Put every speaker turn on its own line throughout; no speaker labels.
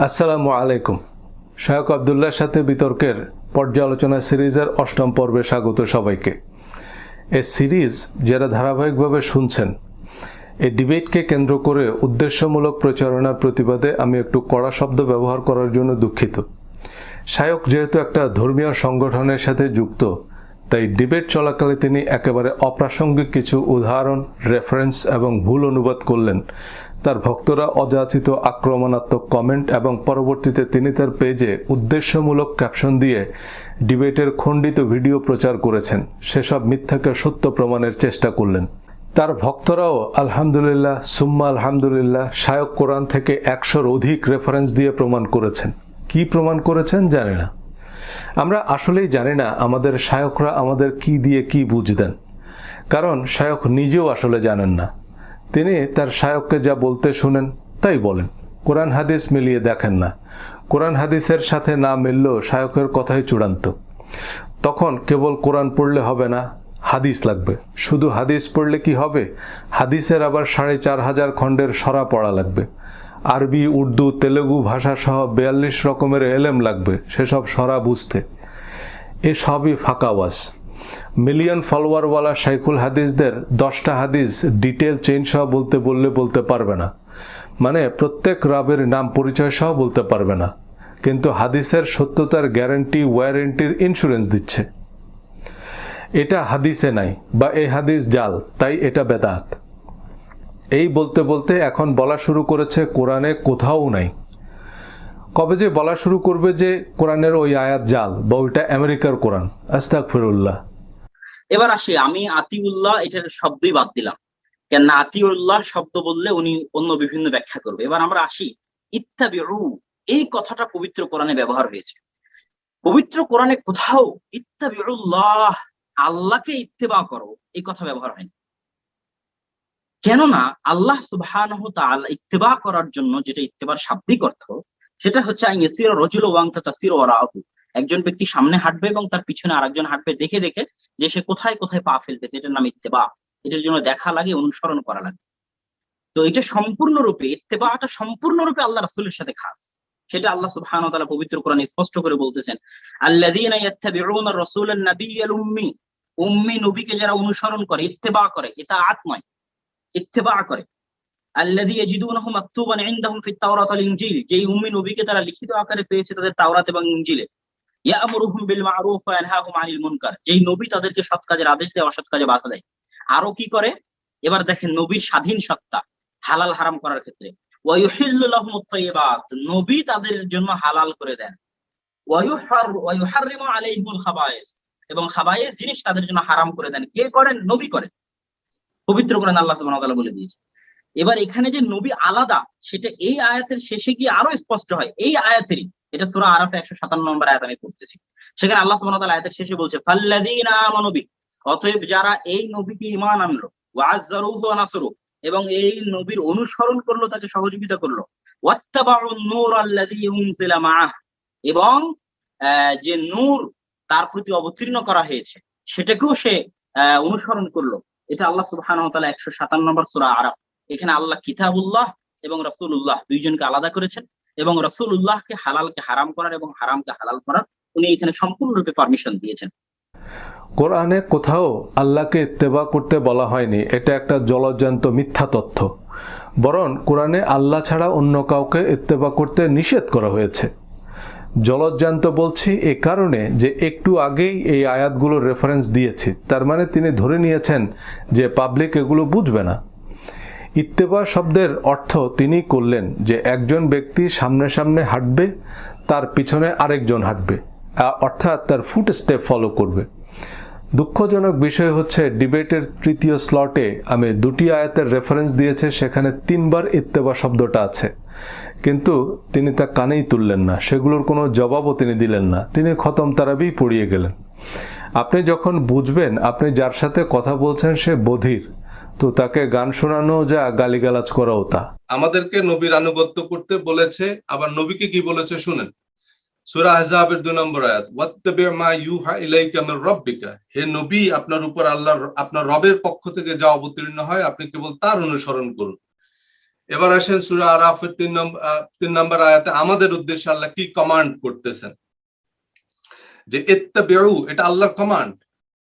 আসসালামু আলাইকুম। শায়খ আবদুল্লাহর সাথে বিতর্কের পর্যালোচনা সিরিজের ৮ম পর্বে স্বাগত সবাইকে। এই সিরিজ যারা ধারাবাহিকভাবে শুনছেন, এই ডিবেটকে কেন্দ্র করে উদ্দেশ্যমূলক প্রচারণার প্রতিবাদে আমি একটু কড়া শব্দ ব্যবহার করার জন্য দুঃখিত। শায়খ যেহেতু একটা ধর্মীয় সংগঠনের সাথে যুক্ত, তাই ডিবেট চলাকালে তিনি একেবারে অপ্রাসঙ্গিক কিছু উদাহরণ, রেফারেন্স এবং ভুল অনুবাদ করলেন। তার ভক্তরা অযাচিত আক্রমণাত্মক কমেন্ট এবং পরবর্তীতে তিনি তার পেজে উদ্দেশ্যমূলক ক্যাপশন দিয়ে ডিবেটের খণ্ডিত ভিডিও প্রচার করেছেন। সেসব মিথ্যাকে সত্য প্রমাণের চেষ্টা করলেন। তার ভক্তরাও আলহামদুলিল্লাহ সুম্মা আলহামদুলিল্লাহ শায়খ কোরআন থেকে ১০০-র অধিক রেফারেন্স দিয়ে প্রমাণ করেছেন। কি প্রমাণ করেছেন জানি না। আমরা আসলেই জানি না আমাদের শায়খরা আমাদের কি দিয়ে কি বুঝ দেন, কারণ শায়খ নিজেও আসলে জানেন না। তিনি তার শায়খকে যা বলতে শুনেন তাই বলেন, কোরআন হাদিস মিলিয়ে দেখেন না। কোরআন হাদিসের সাথে না মিললেও শায়খের কথাই চূড়ান্ত। তখন কেবল কোরআন পড়লে হবে না, হাদিস লাগবে। শুধু হাদিস পড়লে কি হবে? হাদিসের আবার ৪৫০০ খণ্ডের সরা পড়া লাগবে। আরবি, উর্দু, তেলেগু ভাষা সহ ৪২ রকমের এলেম লাগবে সেসব সরা বুঝতে। এসবই ফাঁকা ওয়াজ। মিলিয়ন ফলোয়ারওয়ালা শাইখুল হাদিসদের ১০টা হাদিস ডিটেল চেইন সহ বলতে বললে বলতে পারবে না, মানে প্রত্যেক রাবের নাম পরিচয় সহ বলতে পারবে না, কিন্তু হাদিসের সত্যতার গ্যারান্টি, ওয়ারেন্টির ইন্স্যুরেন্স দিচ্ছে। এটা হাদিসে নাই, বা এই হাদিস জাল, তাই এটা বেদাত। এই বলতে বলতে এখন বলা শুরু করেছে কোরআনে কোথাও নাই। কবে যে বলা শুরু করবে যে কোরআনের ওই আয়াত জাল বা ওইটা আমেরিকার কোরআন। আস্তাগফিরুল্লাহ।
এবার আসি, আমি আতিউল্লাহ এটার শব্দই বাদ দিলাম, কেন আতিউল্লাহ শব্দ বললে উনি অন্য বিভিন্ন ব্যাখ্যা করবে। এবার আমরা আসি, ইত্তাবিউ এই কথাটা পবিত্র কোরআনে ব্যবহার হয়েছে। পবিত্র কোরআনে কোথাও ইত্তাবিউল্লাহ, আল্লাহকে ইত্তেবা করো, এই কথা ব্যবহার হয়নি। কেননা আল্লাহ সুবহানাহু ওয়া তাআলা ইত্তেবা করার জন্য যেটা ইত্তেবার শাব্দিক অর্থ, সেটা হচ্ছে আইয়াসিরা রাজুলু ওয়া আনতা তাসিরু ওয়ারাহু। একজন ব্যক্তি সামনে হাঁটবে এবং তার পিছনে আরেকজন হাঁটবে, দেখে দেখে যে সে কোথায় কোথায় পা ফেলতেছে, এটার নাম ইত্তেবা। এটার জন্য দেখা লাগে, অনুসরণ করা লাগে। তো এটা সম্পূর্ণরূপে, ইত্তেবাটা সম্পূর্ণরূপে আল্লাহ রাসূলের সাথে খাস। সেটা আল্লাহ সুবহানাহু ওয়া তাআলা পবিত্র কোরআনে স্পষ্ট করে বলতেছেন, আল্লাযীনা ইয়াত্তাবিউনা আর-রাসূলান নাবিয়্যাল উম্মি, উম্মি নবীকে যারা অনুসরণ করে, ইত্তেবা করে, ইতাআত নয়, ইত্তেবা করে। আল্লাযী ইয়াজিদুনাহু মাকতুবান ইনদাহুম ফিত তাওরাত ওয়াল ইনজিল, যেই উম্মি নবীকে তারা লিখিত আকারে পেয়েছে তাদের তাওরাত এবং ইনজিলে। ইয়া'মুরুহুম বিল মা'রুফ ওয়া ইয়ানহাহুম আনিল মুনকার, যেই নবী তাদেরকে সৎ কাজের আদেশ দেয়, অসৎ কাজে বাধা দেয়। আরো কি করে? এবার দেখেন নবীর স্বাধীন সত্তা হালাল হারাম করার ক্ষেত্রে। ওয়া ইউহিল্লু লাহুমুত তাইয়্যিবাত, নবী তাদের জন্য হালাল করে দেন। ওয়া ইউহাররিমু আলাইহিমুল খাবায়েস, এবং খাবায়েস জিনিস তাদের জন্য হারাম করে দেন। কে করেন? নবী করেন। পবিত্র কোরআন আল্লাহ সুবহানাহু ওয়া তাআলা বলে দিয়েছে। এবার এখানে যে নবী আলাদা, সেটা এই আয়াতের শেষে গিয়ে আরো স্পষ্ট হয়। এই আয়াতেরই, এটা সূরা আরাফে ১৫৭ নম্বর আয়াত আমি পড়তেছি। সেখানে আল্লাহ সুবহানাহু ওয়া তাআলা আয়াতের শেষে বলছে, ফাল্লাযীনা আমানু বি, অতএব যারা এই নবীকে ঈমান আনলো, ওয়া আযযারুহু ওয়া নাসরু, এবং এই নবীর অনুসরণ করলো, তাকে সহযোগিতা করলো, ওয়াত্তাবাউন নূর আল্লাযী উনজিলা মাআহ, এবং যে নূর তার প্রতি অবতীর্ণ করা হয়েছে সেটাকেও সে অনুসরণ করলো। এটা আল্লাহ সুবহানাহু ওয়া তাআলা ১৫৭ নম্বর সূরা আরাফ। এখানে আল্লাহ কিতাবুল্লাহ এবং রাসূলুল্লাহ দুইজনকে আলাদা করেছেন, এবং রাসূলুল্লাহকে হালালকে হারাম করার এবং হারামকে হালাল করার উনি এখানে সম্পূর্ণরূপে পারমিশন দিয়েছেন।
কোরআনে কোথাও আল্লাহকে ইত্তেবা করতে বলা হয়নি, এটা একটা জলজ্যান্ত মিথ্যা তথ্য। বরং কোরআনে আল্লাহ ছাড়া অন্য কাউকে ইত্তেবা করতে নিষেধ করা হয়েছে। জলজ্যান্ত বলছি এ কারণে যে একটু আগেই এই আয়াতগুলোর রেফারেন্স দিয়েছি, তার মানে তিনি ধরে নিয়েছেন যে পাবলিক এগুলো বুঝবে না। ইত্তেবা শব্দের অর্থ তিনি করলেন যে একজন ব্যক্তি সামনে সামনে হাঁটবে, তার পিছনে আরেকজন হাঁটবে, অর্থাৎ তার ফুট স্টেপ ফলো করবে। দুঃখজনক বিষয় হচ্ছে ডিবেটের তৃতীয় স্লটে আমি ২টি আয়াতের রেফারেন্স দিয়েছে, সেখানে ৩বার ইত্তেবা শব্দটা আছে, কিন্তু তিনি তা কানেই তুললেন না, সেগুলোর কোনো জবাবও তিনি দিলেন না। তিনি খতম তারাবি পড়িয়ে গেলেন। আপনি যখন বুঝবেন আপনি যার সাথে কথা বলছেন সে বধির, তো তাকে গান শোনানো যা, গালিগালাজ করাও তা।
আমাদেরকে নবীর আনুগত্য করতে বলেছে, আবার নবীকে কি বলেছে শুনেন। সূরা আহজাবের ২ নম্বর আয়াত, ওয়াত্তাবি' মা ইউহা ইলাইকা মির রাব্বিকা, হে নবী আপনার উপর আল্লাহর, আপনার রবের পক্ষ থেকে যা অবতীর্ণ হয় আপনি কেবল তার অনুসরণ করুন। এবার আসেন সূরা আরাফের 3 নম্বর আয়াতে আমাদের উদ্দেশ্যে আল্লাহ কি কমান্ড করতেছেন, যে ইত্তাবিউ, এটা আল্লাহর কমান্ড,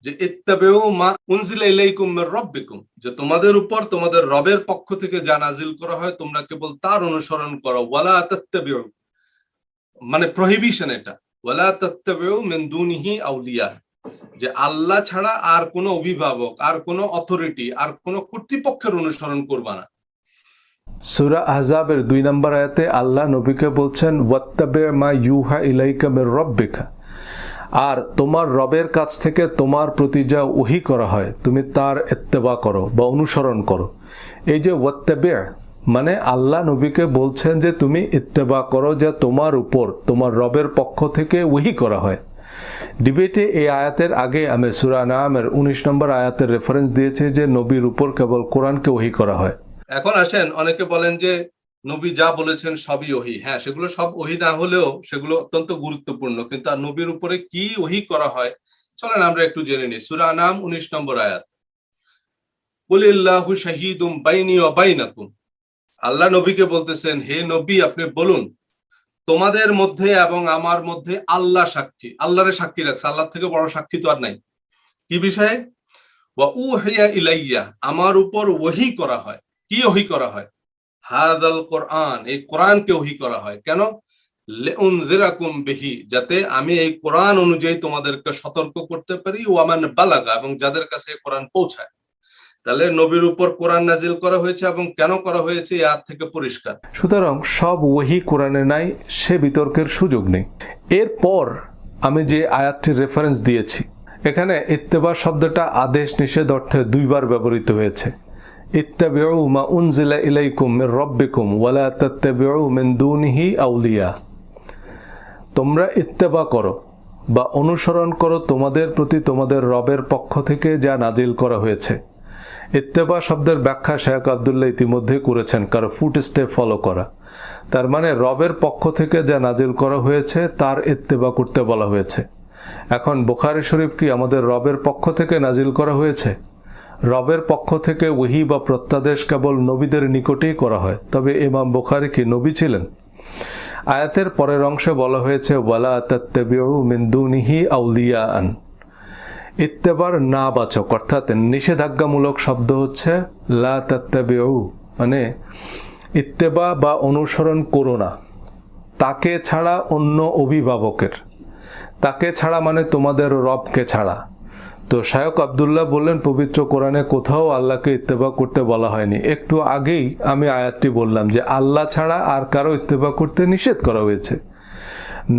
যে ইত্তাবিউ মা উনজিলা ইলাইকুম মির রাব্বিকুম, যে তোমাদের উপর তোমাদের রবের পক্ষ থেকে যা নাজিল করা হয় তোমরা কেবল তার অনুসরণ করো। ওয়ালা তাত্তাবিউ মানে প্রহিবিশন, এটা ওয়ালা তাত্তাবিউ মিন দুনিহি আউলিয়া, যে আল্লাহ ছাড়া আর কোনো অভিভাবক, আর কোনো অথরিটি, আর কোনো কর্তৃপক্ষের অনুসরণ করবা না।
সূরা আহজাবের 2 নম্বর আয়াতে আল্লাহ নবীকে বলছেন ওয়াত্তাবি মা ইউহা ইলাইকা মির রাব্বিকা, আর তোমার রবের কাছ থেকে তোমার প্রতি যা ওহী করা হয় তুমি তার ইত্তেবা করো বা অনুসরণ করো। এই যে ওয়াত্তাবি মানে আল্লাহ নবীকে বলছেন যে তুমি ইত্তেবা করো যা তোমার উপর তোমার রবের পক্ষ থেকে ওহী করা হয়। ডিবেটে এই আয়াতের আগে আমি সূরা আনআমের 19 নম্বর আয়াতের রেফারেন্স দিয়েছি যে নবীর উপর কেবল কোরআনকে ওহী করা হয়।
এখন আসেন, অনেকে বলেন যে নবী যা বলেছেন সবই ওহী। হ্যাঁ, সেগুলো সব ওহী না হলেও সেগুলো অত্যন্ত গুরুত্বপূর্ণ, কিন্তু আর নবীর উপরে কি ওহী করা হয় চলেন আমরা একটু জেনে নিই। সূরা আনআম 19 নম্বর আয়াত, কুলিল্লাহু শাহীদুম বাইনি ওয়া বাইনাকুম, আল্লাহ নবীকে বলতেছেন হে নবী আপনি বলুন তোমাদের মধ্যে এবং আমার মধ্যে আল্লাহ সাক্ষী। আল্লাহরে সাক্ষী রাখছে, আল্লাহ থেকে বড় সাক্ষী তো আর নাই। কি বিষয়ে? ওয়া উহিয়া ইলাইয়া, আমার উপর ওহী করা হয়। কি ওহী করা হয়? হাদাল কোরআন, এই কোরআনকে ওহী করা হয়। কেন? লিউনযিরাকুম বিহি, যাতে আমি এই কোরআন অনুযায়ী তোমাদেরকে সতর্ক করতে পারি, ওয়া মান বালাগা, এবং যাদের কাছে এই কোরআন পৌঁছায়। তাহলে নবীর উপর কোরআন নাজিল করা হয়েছে, এবং কেন করা হয়েছে এই আয়াত থেকে পরিষ্কার।
সুতরাং সব ওহী কোরআনে নাই, সে বিতর্কের সুযোগ নেই। এরপর আমি যে আয়াতটির রেফারেন্স দিয়েছি, এখানে ইত্তেবা শব্দটা আদেশ নিষেধ অর্থে 2 বার ব্যবহৃত হয়েছে। ইত্তাবিউ মা উনজিলা ইলাইকুম মির রাব্বিকুম ওয়ালা তাত্তাবিউ মিন দুনিহি আউলিয়া, তোমরা ইত্তেবা করো বা অনুসরণ করো তোমাদের প্রতি তোমাদের রবের পক্ষ থেকে যা নাজিল করা হয়েছে। ইত্তেবা শব্দের ব্যাখ্যা শেখ আব্দুল্লাহ ইতিমধ্যে করেছেন, কারো ফুট স্টেপ ফলো করা। তার মানে রবের পক্ষ থেকে যা নাজিল করা হয়েছে তার ইত্তেবা করতে বলা হয়েছে। এখন বুখারী শরীফ কি আমাদের রবের পক্ষ থেকে নাজিল করা হয়েছে? রবের পক্ষ থেকে ওহী বা প্রত্যাদেশ কেবল নবীদের নিকটেই করা হয়, তবে ইমাম বুখারী কি নবী ছিলেন? আয়াতের পরের অংশে বলা হয়েছে ওয়ালা তাত্তাবিউ মিন দুনিহি আউলিয়াআন। ইত্তেবার না বাচক অর্থাৎ নিষেধাজ্ঞামূলক শব্দ হচ্ছে লা তাত্তাবিউ, মানে ইত্তেবা বা অনুসরণ করো না তাকে ছাড়া অন্য অভিভাবকের। তাকে ছাড়া মানে তোমাদের রবকে ছাড়া। তো শায়খ আব্দুল্লাহ বললেন পবিত্র কোরআনে কোথাও আল্লাহকে ইত্তেবা করতে বলা হয়নি। একটু আগেই আমি আয়াতটি বললাম যে আল্লাহ ছাড়া আর কারো ইত্তেবা করতে নিষেধ করা হয়েছে।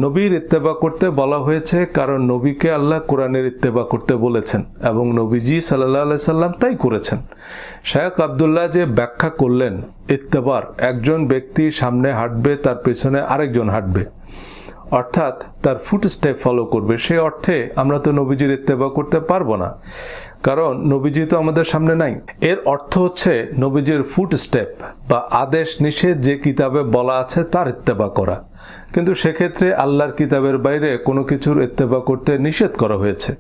নবীর ইত্তেবা করতে বলা হয়েছে কারণ নবীকে আল্লাহ কোরআনের ইত্তেবা করতে বলেছেন এবং নবীজি সাল্লাল্লাহু আলাইহি সাল্লাম তাই করেছেন। শায়খ আব্দুল্লাহ যে ব্যাখ্যা করলেন ইত্তেবার, একজন ব্যক্তি সামনে হাঁটবে, তার পেছনে আরেকজন হাঁটবে, অর্থাৎ তার ফুট স্টেপ ফলো করবে। সেই অর্থে আমরা তো নবীজির ইত্তেবা করতে পারবো না, কারণ নবীজি তো আমাদের সামনে নাই। এর অর্থ হচ্ছে নবীজির ফুট স্টেপ বা আদেশ নিষেধ যে কিতাবে বলা আছে তার ইত্তেবা করা। কিন্তু সেক্ষেত্রে আল্লাহর কিতাবের বাইরে কোনো কিছুর ইত্তেবা করতে নিষেধ করা হয়েছে।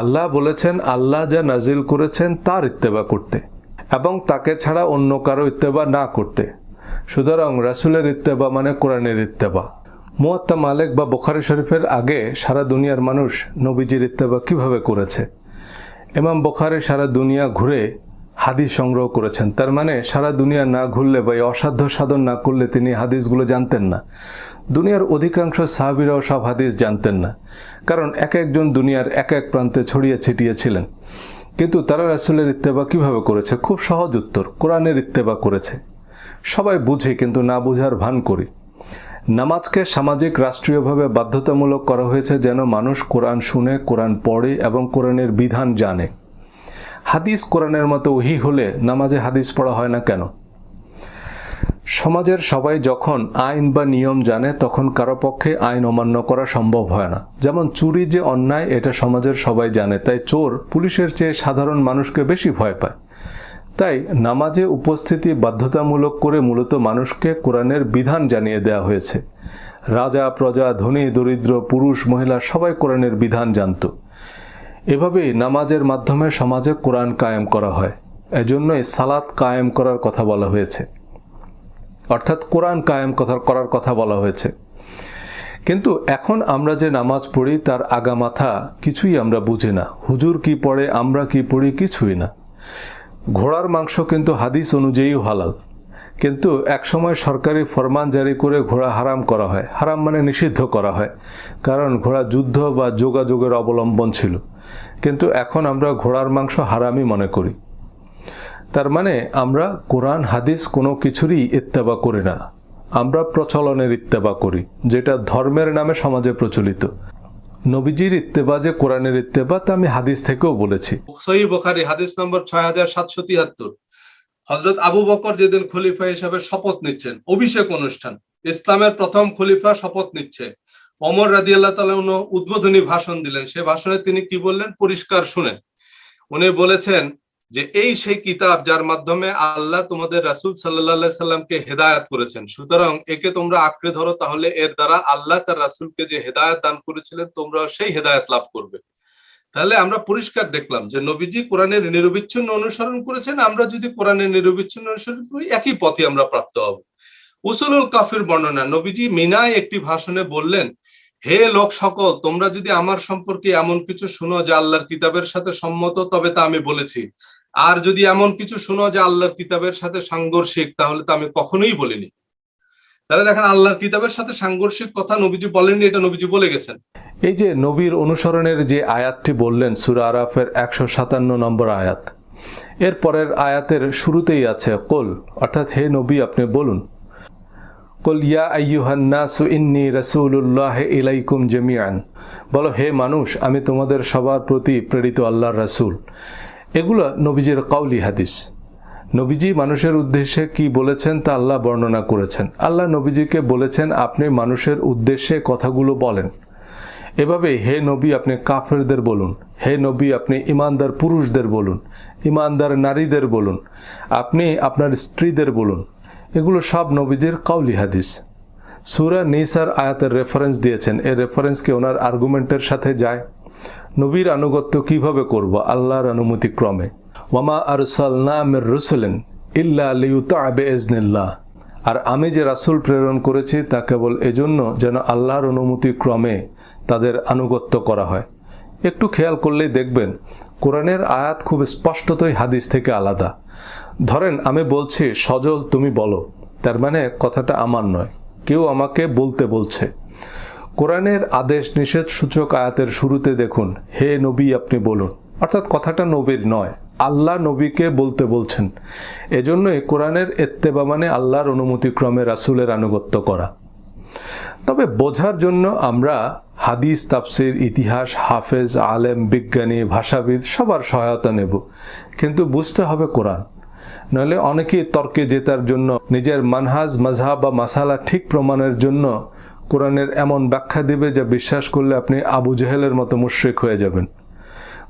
আল্লাহ বলেছেন আল্লাহ যা নাজিল করেছেন তার ইত্তেবা করতে এবং তাকে ছাড়া অন্য কারো ইত্তেবা না করতে। সুতরাং রাসূলের ইত্তেবা মানে কোরআনের ইত্তেবা। মুয়াত্তা মালিক বা বুখারী শরীফের আগে সারা দুনিয়ার মানুষ নবীজির ইত্তেবা কিভাবে করেছে? ইমাম বুখারী সারা দুনিয়া ঘুরে হাদিস সংগ্রহ করেছেন। তার মানে সারা দুনিয়া না ঘুরলে বা অসাধ্য সাধন না করলে তিনি হাদিসগুলো জানতেন না। দুনিয়ার অধিকাংশ সাহাবীরাও সব হাদিস জানতেন না, কারণ এক একজন দুনিয়ার এক এক প্রান্তে ছড়িয়ে ছিটিয়ে ছিলেন। কিন্তু তারা রাসূলের ইত্তেবা কিভাবে করেছে? খুব সহজ উত্তর, কোরআনের ইত্তেবা করেছে। সবাই বুঝি কিন্তু না বুঝার ভান করি। নামাজকে সামাজিক রাষ্ট্রীয়ভাবে বাধ্যতামূলক করা হয়েছে যেন মানুষ কোরআন শুনে, কোরআন পড়ে এবং কোরআনের বিধান জানে। হাদিস কোরআনের মতো ওহী হলে নামাজে হাদিস পড়া হয় না কেন? সমাজের সবাই যখন আইন বা নিয়ম জানে তখন কারো পক্ষে আইন অমান্য করা সম্ভব হয় না। যেমন চুরি যে অন্যায় এটা সমাজের সবাই জানে, তাই চোর পুলিশের চেয়ে সাধারণ মানুষকে বেশি ভয় পায়। তাই নামাজে উপস্থিতি বাধ্যতামূলক করে মূলত মানুষকে কোরআনের বিধান জানিয়ে দেওয়া হয়েছে। রাজা প্রজা, ধনী দরিদ্র, পুরুষ মহিলা সবাই কোরআনের বিধান জানত। এভাবেই নামাজের মাধ্যমে সমাজে কোরআন কায়েম করা হয়। এজন্যই সালাত কায়েম করার কথা বলা হয়েছে। অর্থাৎ কোরআন কায়েম করার কথা বলা হয়েছে। কিন্তু এখন আমরা যে নামাজ পড়ি তার আগামাথা কিছুই আমরা বুঝি না। হুজুর কি পড়ে, আমরা কি পড়ি, কিছুই না। ঘোড়ার মাংস কিন্তু হাদিস অনুযায়ীও হালাল, কিন্তু একসময় সরকারি ফরমান জারি করে ঘোড়া হারাম করা হয়। হারাম মানে নিষিদ্ধ করা হয়, কারণ ঘোড়া যুদ্ধ বা যোগাযোগের অবলম্বন ছিল। কিন্তু এখন আমরা ঘোড়ার মাংস হারামই মনে করি। তার মানে আমরা কোরআন হাদিস কোনো কিছুরই ইত্তেবা করি না, আমরা প্রচলনের ইত্তেবা করি, যেটা ধর্মের নামে সমাজে প্রচলিত। নবীজির ইত্তেবা যে কোরআনের ইত্তেবা, তা আমি হাদিস থেকেও বলেছি।
সহিহ বুখারী হাদিস নম্বর 6773, হযরত আবু বকর যেদিন খলিফা হিসেবে শপথ নিচ্ছেন, অভিষেক অনুষ্ঠান, ইসলামের প্রথম খলিফা শপথ নিচ্ছে, ওমর রাদিয়াল্লাহু তাআলা উদ্বোধনী ভাষণ দিলেন। সে ভাষণে তিনি কি বললেন পরিষ্কার শুনেন। উনি বলেছেন যে এই সেই কিতাব যার মাধ্যমে আল্লাহ তোমাদের রাসূল সাল্লাল্লাহু আলাইহি সাল্লামকে হেদায়েত করেছেন, সুতরাং একে তোমরা আঁকড়ে ধরো, তাহলে এর দ্বারা আল্লাহ তার রাসূলকে যে হেদায়েত দান করেছিলেন তোমরা সেই হেদায়েত লাভ করবে। তাহলে আমরা পরিষ্কার দেখলাম যে নবীজি কোরআনের নিরবিচ্ছিন্ন অনুসরণ করেছেন। আমরা যদি কোরআনের নিরবিচ্ছিন্ন অনুসরণ করি, একই পথে আমরা প্রাপ্ত হব। উসুলুল কাফির বর্ণনা, নবীজি মিনায় একটি ভাষণে বললেন, হে লোক সকল, তোমরা যদি আমার সম্পর্কে এমন কিছু শুনো যা আল্লাহর কিতাবের সাথে সম্মত, তবে তা আমি বলেছি। আর যদি এমন কিছু শুনো যা আল্লাহর কিতাবের সাথে সাংঘর্ষিক, তাহলে তা আমি কখনোই বলিনি। তাহলে দেখেন, আল্লাহর কিতাবের সাথে সাংঘর্ষিক কথা নবীজি বলেননি, এটা নবীজি বলে গেছেন।
এই যে নবীর অনুসরণের যে আয়াতটি বললেন, সূরা আরাফের 157 নম্বর আয়াত, এর পরের আয়াতের শুরুতেই আছে কুল, অর্থাৎ হে নবী আপনি বলুন। কুল ইয়া আইয়ুহান নাসু ইন্নী রাসূলুল্লাহি ইলাইকুম জামিআন, বলো হে মানুষ আমি তোমাদের সবার প্রতি প্রেরিত আল্লাহর রাসূল। এগুলো নবীজির কাউলি হাদিস। নবীজি মানুষের উদ্দেশ্যে কি বলেছেন তা আল্লাহ বর্ণনা করেছেন। আল্লাহ নবীজিকে বলেছেন আপনি মানুষের উদ্দেশ্যে কথাগুলো বলেন। এভাবে হে নবী আপনি কাফেরদের বলুন, হে নবী আপনি ইমানদার পুরুষদের বলুন, ইমানদার নারীদের বলুন, আপনি আপনার স্ত্রীদের বলুন। এগুলো সব নবীজির কাউলি হাদিস। সূরা নিসার আয়াতের রেফারেন্স দিয়েছেন, এই রেফারেন্স কি ওনার আর্গুমেন্টের সাথে যায়? নবীর আনুগত্য কিভাবে করব? আল্লাহর অনুমতি ক্রমে। ওয়ামা আরসালনা মির রাসূলিন ইল্লা লিইউতাআ বিইজনিল্লাহ, আর আমি যে রাসূল প্রেরণ করেছি তা কেবল এজন্য যেন আল্লাহর অনুমতি ক্রমে তাদের আনুগত্য করা হয়। একটু খেয়াল করলেই দেখবেন কোরআনের আয়াত খুব স্পষ্টতই হাদিস থেকে আলাদা। ধরেন আমি বলছি সজল তুমি বলো, তার মানে কথাটা আমার নয়, কেউ আমাকে বলতে বলছে। কোরআনের আদেশ নিষেধ সূচক আয়াতের শুরুতে দেখুন হে নবী আপনি বলুন, অর্থাৎ কথাটা নবীর নয়, আল্লাহ নবীকে বলতে বলছেন। এজন্যই কোরআনের ইত্তেবা মানে আল্লাহর অনুমতি ক্রমে রাসূলের আনুগত্য করা। তবে বোঝার জন্য আমরা হাদিস, তাফসির, ইতিহাস, হাফেজ, আলেম, বিজ্ঞানী, ভাষাবিদ সবার সহায়তা নেব, কিন্তু বুঝতে হবে কোরআন। নইলে অনেকেই তর্কে জেতার জন্য, নিজের মানহাজ, মাযহাব বা মাসালা ঠিক প্রমাণের জন্য কোরআনের এমন ব্যাখ্যা দিবে যা বিশ্বাস করলে আপনি আবু জেহেলের মতো মুশরিক হয়ে যাবেন।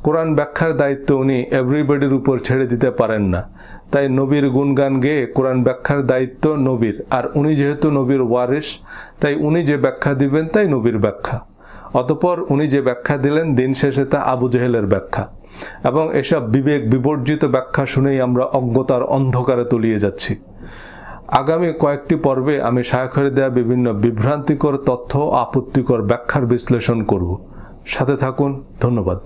কোরআন ব্যাখ্যার দায়িত্ব উনি এভরিবডির উপর ছেড়ে দিতে পারেন না। তাই নবীর গুণগান গেয়ে কোরআন ব্যাখ্যার দায়িত্ব নবীর, আর উনি যেহেতু নবীর ওয়ারিস, তাই উনি যে ব্যাখ্যা দিবেন তাই নবীর ব্যাখ্যা। অতঃপর উনি যে ব্যাখ্যা দিলেন দিন শেষে তা আবু জেহেলের ব্যাখ্যা, এবং এসব বিবেক বিবর্জিত ব্যাখ্যা শুনেই আমরা অজ্ঞতার অন্ধকারে তলিয়ে যাচ্ছি। আগামী কয়েকটি পর্বে আমি শায়খের দেয়া বিভিন্ন বিভ্রান্তিকর তথ্য, আপত্তিকর ব্যাখ্যার বিশ্লেষণ করব। সাথে থাকুন। ধন্যবাদ।